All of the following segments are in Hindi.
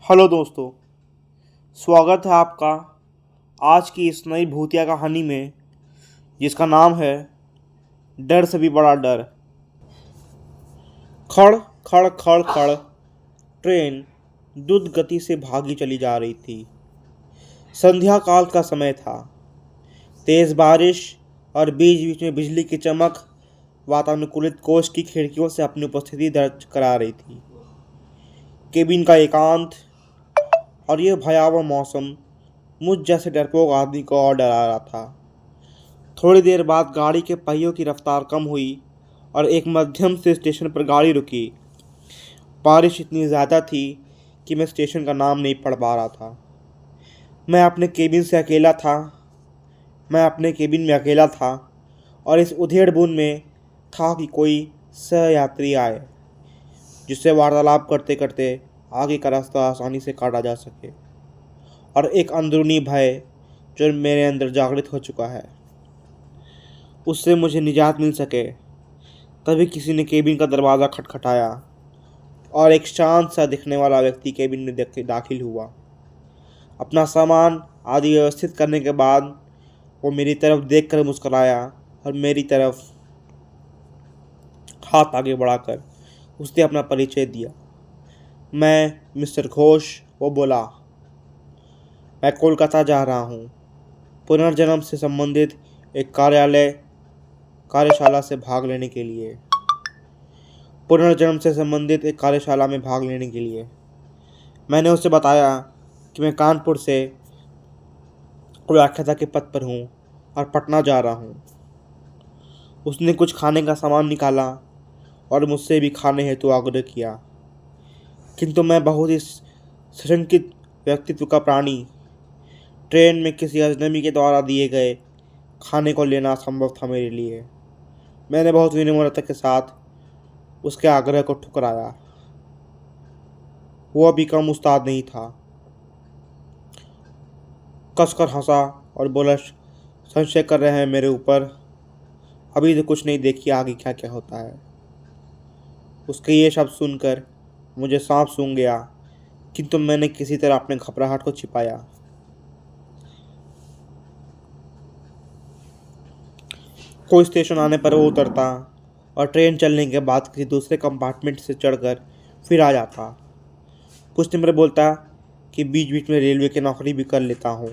हेलो दोस्तों। स्वागत है आपका आज की इस नई भूतिया कहानी में जिसका नाम है डर से भी बड़ा डर। खड़ खड़ खड़ खड़ ट्रेन द्रुत गति से भागी चली जा रही थी। संध्या काल का समय था। तेज बारिश और बीच बीच में बिजली की चमक वातानुकूलित कोच की खिड़कियों से अपनी उपस्थिति दर्ज करा रही थी। केबिन का एकांत और यह भयावह मौसम मुझ जैसे डरपोक आदमी को और डरा रहा था। थोड़ी देर बाद गाड़ी के पहियों की रफ्तार कम हुई और एक मध्यम से स्टेशन पर गाड़ी रुकी। बारिश इतनी ज़्यादा थी कि मैं स्टेशन का नाम नहीं पढ़ पा रहा था। मैं अपने केबिन से अकेला था मैं अपने केबिन में अकेला था और इस उधेड़ बुन में था कि कोई सहयात्री आए जिससे वार्तालाप करते करते आगे का रास्ता आसानी से काटा जा सके। और एक अंदरूनी भय जो मेरे अंदर जागृत हो चुका है उससे मुझे निजात मिल सके। तभी किसी ने केबिन का दरवाज़ा खटखटाया और एक शांत सा दिखने वाला व्यक्ति केबिन में दाखिल हुआ। अपना सामान आदि व्यवस्थित करने के बाद वो मेरी तरफ देखकर मुस्कुराया और मेरी तरफ हाथ आगे बढ़ाकर उसने अपना परिचय दिया। मैं मिस्टर घोष। वो बोला, मैं कोलकाता जा रहा हूँ पुनर्जन्म से संबंधित एक कार्यशाला से भाग लेने के लिए। पुनर्जन्म से संबंधित एक कार्यशाला में भाग लेने के लिए मैंने उसे बताया कि मैं कानपुर से व्याख्याता के पद पर हूँ और पटना जा रहा हूँ। उसने कुछ खाने का सामान निकाला और मुझसे भी खाने हेतु आग्रह किया, किंतु मैं बहुत ही सशंकित व्यक्तित्व का प्राणी ट्रेन में किसी अजनबी के द्वारा दिए गए खाने को लेना असंभव था मेरे लिए। मैंने बहुत विनम्रता के साथ उसके आग्रह को ठुकराया। वो अभी कम उस्ताद नहीं था। कसकर हंसा और बोला, संशय कर रहे हैं मेरे ऊपर? अभी तो कुछ नहीं, देखिए आगे क्या क्या होता है। उसके ये शब्द सुनकर मुझे सांप सूंघ गया, किंतु मैंने किसी तरह अपने घबराहट को छिपाया। कोई स्टेशन आने पर वो उतरता और ट्रेन चलने के बाद किसी दूसरे कंपार्टमेंट से चढ़कर फिर आ जाता। कुछ दिन में बोलता कि बीच बीच में रेलवे की नौकरी भी कर लेता हूँ।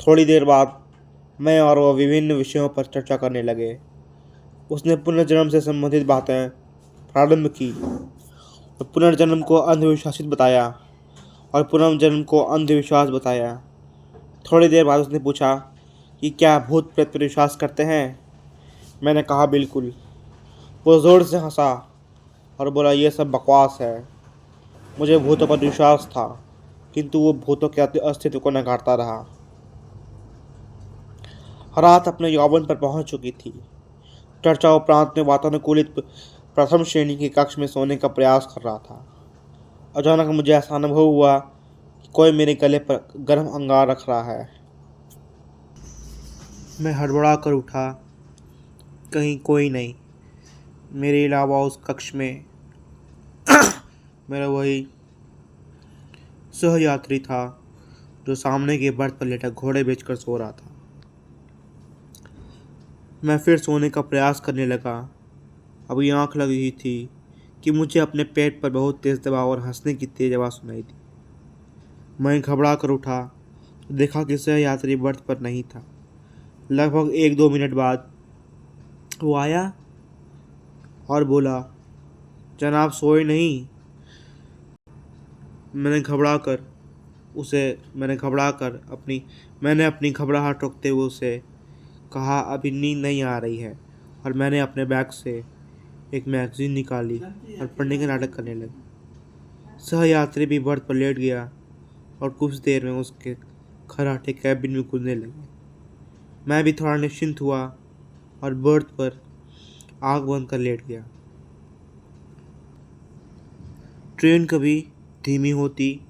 थोड़ी देर बाद मैं और वह विभिन्न विषयों पर चर्चा करने लगे। उसने पुनर्जन्म से संबंधित बातें प्रारंभ की और पुनर्जन्म को अंधविश्वासित बताया और पुनर्जन्म को अंधविश्वास बताया। थोड़ी देर बाद उसने पूछा कि क्या भूत प्रेत पर विश्वास करते हैं। मैंने कहा बिल्कुल। वो ज़ोर से हंसा और बोला, यह सब बकवास है। मुझे भूतों पर विश्वास था, किंतु वो भूतों के अस्तित्व को नकारता रहा। रात अपने यौवन पर पहुंच चुकी थी। चर्चा उपरांत में वातानुकूलित प्रथम श्रेणी के कक्ष में सोने का प्रयास कर रहा था। अचानक मुझे ऐसा अनुभव हुआ कि कोई मेरे गले पर गर्म अंगार रख रहा है। मैं हड़बड़ा कर उठा। कहीं कोई नहीं। मेरे अलावा उस कक्ष में मेरा वही सहयात्री था जो सामने के बर्थ पर लेटा घोड़े बेचकर सो रहा था। मैं फिर सोने का प्रयास करने लगा। अभी आंख लगी हुई थी कि मुझे अपने पेट पर बहुत तेज दबाव और हंसने की तेज आवाज़ सुनाई दी। मैं घबरा कर उठा तो देखा कि सहयात्री बर्थ पर नहीं था। लगभग 1-2 मिनट बाद वो आया और बोला, जनाब सोए नहीं? मैंने घबरा कर उसे मैंने घबरा कर अपनी मैंने अपनी घबराहट रोकते हुए उसे कहा, अभी नींद नहीं आ रही है। और मैंने अपने बैग से एक मैगजीन निकाली और पढ़ने का नाटक करने लगी। सहयात्री भी बर्थ पर लेट गया और कुछ देर में उसके खर्राटे कैबिन में कूदने लगे। मैं भी थोड़ा निश्चिंत हुआ और बर्थ पर आग बंद कर लेट गया। ट्रेन कभी धीमी होती,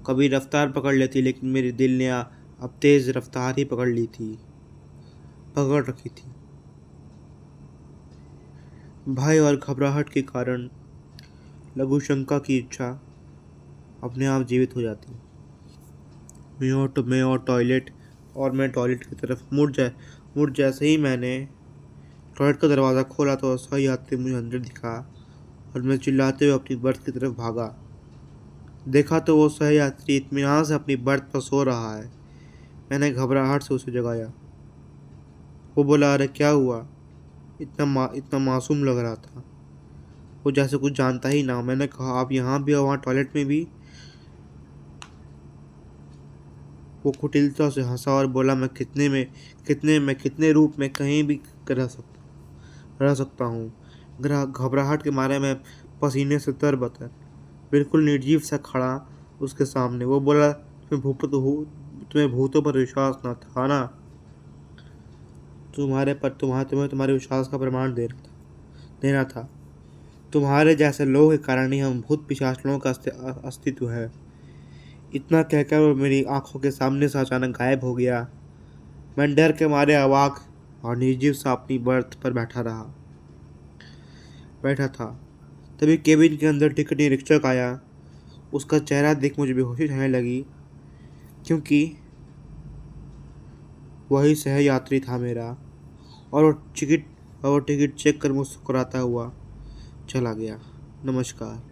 कभी रफ्तार पकड़ लेती, लेकिन मेरे दिल ने अब तेज रफ्तार ही पकड़ रखी थी। भय और घबराहट के कारण लघु शंका की इच्छा अपने आप जीवित हो जाती। मैं टॉयलेट की तरफ मुड़ जैसे ही मैंने टॉयलेट का दरवाज़ा खोला तो सही यात्री मुझे अंदर दिखा और मैं चिल्लाते हुए अपनी बर्थ की तरफ भागा। देखा तो वो सह यात्री इत्मीनान से अपनी बर्थ पर सो रहा है। मैंने घबराहट से उसे जगाया। वो बोला, अरे क्या हुआ? इतना मासूम लग रहा था, वो जैसे कुछ जानता ही ना। मैंने कहा, आप यहाँ भी और वहाँ टॉयलेट में भी? वो कुटिलता से हंसा और बोला, मैं कितने रूप में कहीं भी रह सकता हूँ। घबराहट के मारे मैं पसीने से तरबतर बिल्कुल निर्जीव सा खड़ा उसके सामने। वो बोला, तुम्हें भूतों पर विश्वास न था ना? तुम्हें तुम्हारे विश्वास का प्रमाण देना था। तुम्हारे जैसे लोगों के कारण ही हम भूत पिशाचों का अस्तित्व है। इतना कहकर वो मेरी आंखों के सामने से अचानक गायब हो गया। मैं डर के मारे अवाक और निर्जीव सा अपनी बर्थ पर बैठा था। तभी केबिन के अंदर टिकट निरीक्षक आया। उसका चेहरा देख मुझे बेहोशी होने लगी, क्योंकि वही सह यात्री था मेरा। और वो टिकट चेक कर मुस्कुराता हुआ चला गया। नमस्कार।